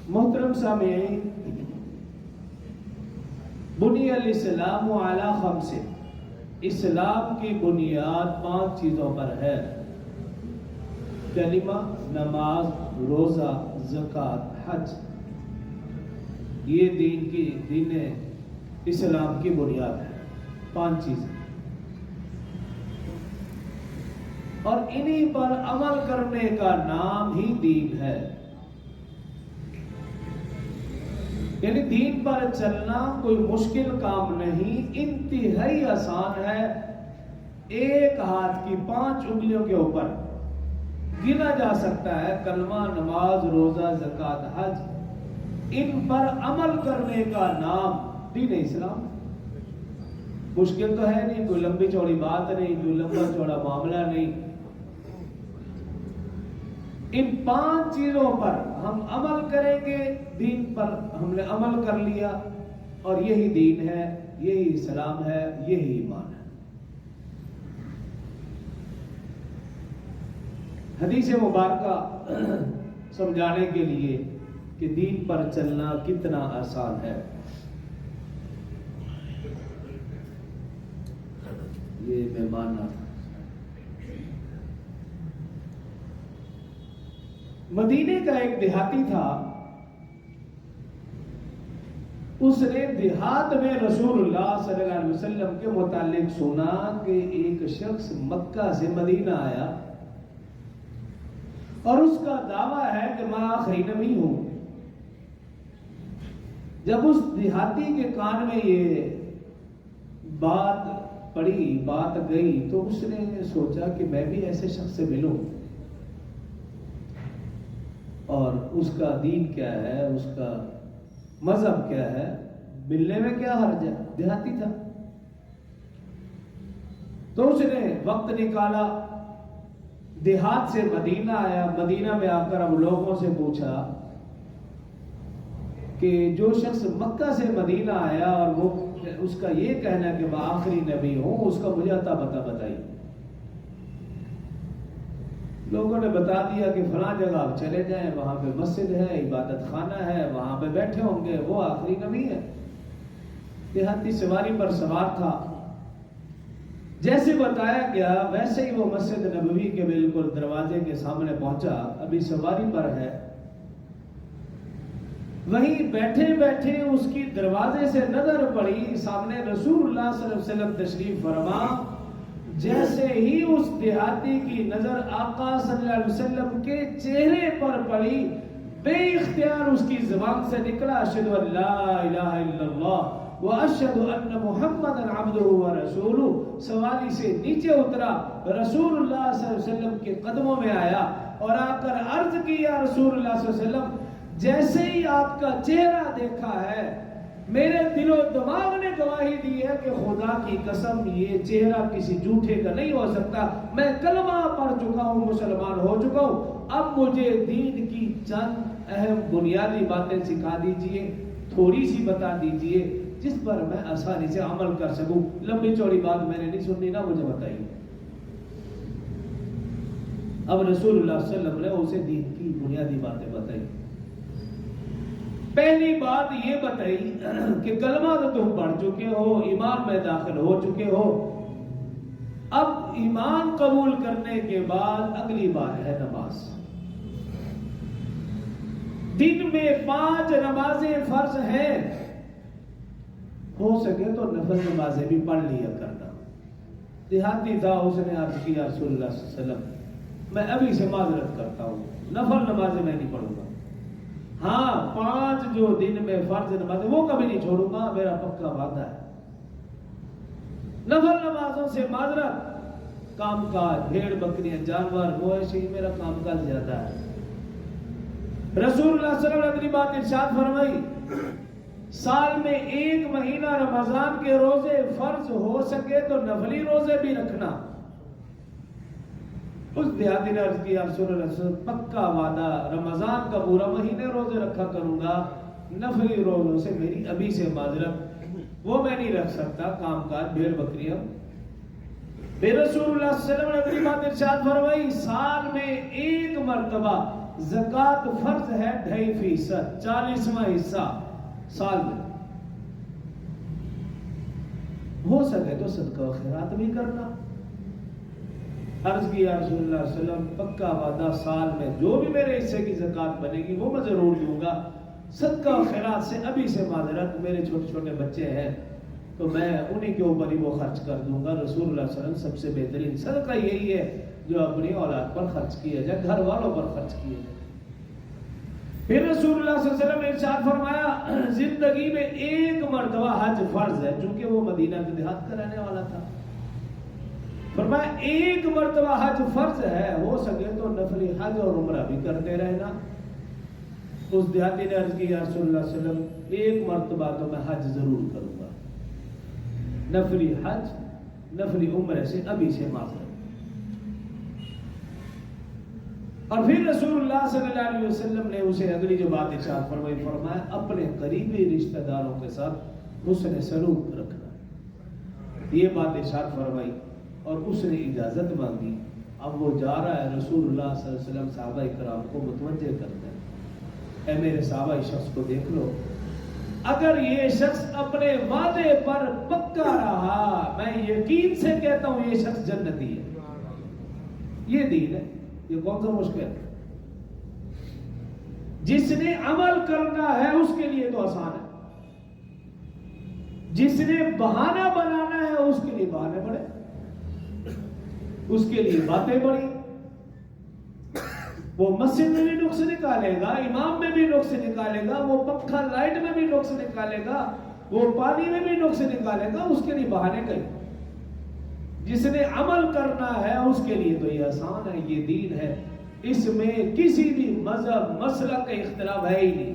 محترم سامعین، بنی الاسلام علی خمس، اسلام کی بنیاد 5 چیزوں پر ہے: کلمہ، نماز، روزہ، زکوٰۃ، حج۔ یہ دین اسلام کی بنیاد ہے، 5 چیزیں، اور انہی پر عمل کرنے کا نام ہی دین ہے۔ یعنی دین پر چلنا کوئی مشکل کام نہیں، انتہائی آسان ہے۔ ایک ہاتھ کی 5 انگلیوں کے اوپر گنا جا سکتا ہے کلمہ، نماز، روزہ، زکوٰۃ، حج۔ ان پر عمل کرنے کا نام دین اسلام۔ مشکل تو ہے نہیں، کوئی لمبی چوڑی بات نہیں، کوئی لمبا چوڑا معاملہ نہیں۔ ان 5 چیزوں پر ہم عمل کریں گے، دین پر ہم نے عمل کر لیا، اور یہی دین ہے، یہی اسلام ہے، یہی ایمان ہے۔ حدیث مبارکہ سمجھانے کے لیے کہ دین پر چلنا کتنا آسان ہے، یہ میں ماننا تھا۔ مدینے کا ایک دیہاتی تھا، اس نے دیہات میں رسول اللہ صلی اللہ علیہ وسلم کے متعلق سنا کہ ایک شخص مکہ سے مدینہ آیا اور اس کا دعویٰ ہے کہ میں آخری نبی ہوں۔ جب اس دیہاتی کے کان میں یہ بات پڑی، بات گئی، تو اس نے سوچا کہ میں بھی ایسے شخص سے ملوں، اور اس کا دین کیا ہے، اس کا مذہب کیا ہے، ملنے میں کیا حرج ہے، دیہاتی تھا۔ تو اس نے وقت نکالا، دیہات سے مدینہ آیا، مدینہ میں آ کر اب لوگوں سے پوچھا کہ جو شخص مکہ سے مدینہ آیا اور وہ اس کا یہ کہنا ہے کہ میں آخری نبی ہوں، اس کا مجھے عطا پتہ بتائیے۔ لوگوں نے بتا دیا کہ فلاں جگہ آپ چلے جائیں، وہاں پہ مسجد ہے، عبادت خانہ ہے، وہاں پہ بیٹھے ہوں گے، وہ آخری نبی ہے۔ دیہاتی سواری پر سوار تھا، جیسے بتایا گیا ویسے ہی وہ مسجد نبوی کے بالکل دروازے کے سامنے پہنچا، ابھی سواری پر ہے۔ وہیں بیٹھے بیٹھے اس کی دروازے سے نظر پڑی، سامنے رسول اللہ صلی اللہ علیہ وسلم تشریف فرما۔ جیسے ہی اس دیہاتی کی نظر آقا صلی اللہ علیہ وسلم کے چہرے پر پڑی، بے اختیار اس کی زبان سے نکلا اشہد ان لا الہ الا اللہ واشہد ان محمدا عبدہ ورسولہ۔ سواری سے نیچے اترا، رسول اللہ صلی اللہ علیہ وسلم کے قدموں میں آیا اور آ کر عرض کی، یا رسول اللہ صلی اللہ علیہ وسلم، جیسے ہی آپ کا چہرہ دیکھا ہے، میرے دل و دماغ نے گواہی دی ہے کہ خدا کی قسم یہ چہرہ کسی جھوٹے کا نہیں ہو سکتا۔ میں کلمہ پڑھ چکا ہوں، مسلمان ہو چکا ہوں، اب مجھے دین کی چند اہم بنیادی باتیں سکھا دیجئے، تھوڑی سی بتا دیجئے جس پر میں آسانی سے عمل کر سکوں۔ لمبی چوڑی بات میں نے نہیں سننی نا، مجھے بتائیے۔ اب رسول اللہ صلی اللہ علیہ وسلم نے اسے دین کی بنیادی باتیں بتائی۔ پہلی بات یہ بتائی کہ کلمہ تو تم پڑھ چکے ہو، ایمان میں داخل ہو چکے ہو، اب ایمان قبول کرنے کے بعد اگلی بات ہے نماز۔ دن میں 5 نمازیں فرض ہیں، ہو سکے تو نفل نمازیں بھی پڑھ لیا کرنا۔ دیہاتی تھا، اس نے عرض کیا رسول اللہ صلی اللہ علیہ وسلم، میں ابھی سے معذرت کرتا ہوں، نفل نمازیں میں نہیں پڑھوں گا، ہاں 5 جو دن میں فرض نمازیں وہ کبھی نہیں چھوڑوں گا، میرا پکا وعدہ ہے۔ نفل نمازوں سے معذرت، کام کاج، بھیڑ بکریاں، جانور، مویشی، میرا کام کاج زیادہ ہے۔ رسول اللہ صلی اللہ علیہ وسلم نے بات ارشاد فرمائی، سال میں 1 مہینہ رمضان کے روزے فرض ہو سکے تو نفلی روزے بھی رکھنا۔ اس دیہاتی نے عرض کیا، رسول اللہ صلی اللہ علیہ وسلم پکا وعدہ، رمضان کا پورا مہینے روزے رکھا کروں گا، نفلی روزوں سے میری ابھی سے معذرت، وہ میں نہیں رکھ سکتا، کام کاج، بھیڑ بکریاں۔ پھر رسول اللہ صلی اللہ علیہ وسلم نے اپنی بات ارشاد فرمائی، سال میں 1 مرتبہ زکات فرض ہے 2.5%، 40واں حصہ سال میں. ہو سکے تو صدقہ و خیرات بھی کرنا. عرض کی یا رسول اللہ صلی اللہ علیہ وسلم پکا وعدہ، سال میں جو بھی میرے حصے کی زکات بنے گی وہ میں ضرور دوں گا. صدقہ و خیرات سے ابھی سے معذرت، میرے چھوٹے چھوٹے بچے ہیں تو میں انہی کے اوپر ہی وہ خرچ کر دوں گا. رسول اللہ صلی اللہ علیہ وسلم سب سے بہترین صدقہ یہی ہے جو اپنی اولاد پر خرچ کیا جائے، گھر والوں پر خرچ کیا جائے. پھر رسول اللہ صلی اللہ علیہ وسلم نے ارشاد فرمایا زندگی میں ایک مرتبہ حج فرض ہے، چونکہ وہ مدینہ کے دیہات کا رہنے والا تھا. فرمایا ایک مرتبہ حج فرض ہے، ہو سکے تو نفلی حج اور عمرہ بھی کرتے رہنا. اس دیہاتی نے عرض کی یا رسول اللہ صلی اللہ علیہ وسلم ایک مرتبہ تو میں حج ضرور کروں گا، نفلی حج نفلی عمرے سے ابھی سے معذرت. اور پھر رسول اللہ صلی اللہ علیہ وسلم نے اسے اگلی جو بات ارشاد فرمائی، فرمایا اپنے قریبی رشتہ داروں کے ساتھ حسن سلوک رکھنا. یہ بات ارشاد فرمائی اور اس نے اجازت مانگی. اب وہ جا رہا ہے، رسول اللہ صلی اللہ علیہ وسلم صحابہ کرام کو متوجہ کرتے ہیں، اے میرے صحابہ اس شخص کو دیکھ لو، اگر یہ شخص اپنے وعدے پر پکا رہا میں یقین سے کہتا ہوں یہ شخص جنتی ہے. یہ دین ہے، یہ کون سا مشکل ہے؟ جس نے عمل کرنا ہے اس کے لیے تو آسان ہے، جس نے بہانہ بنانا ہے اس کے لیے بہانے بڑے، اس کے لیے باتیں بڑی. وہ مسجد میں بھی نقص نکالے گا، امام میں بھی نقص نکالے گا، وہ پنکھا لائٹ میں بھی نقص نکالے گا، وہ پانی میں بھی نقص نکالے گا، اس کے لیے بہانے کہیں. جس نے عمل کرنا ہے اس کے لیے تو یہ آسان ہے، یہ دین ہے، اس میں کسی بھی مذہب مسلک کا اختلاف ہے ہی نہیں.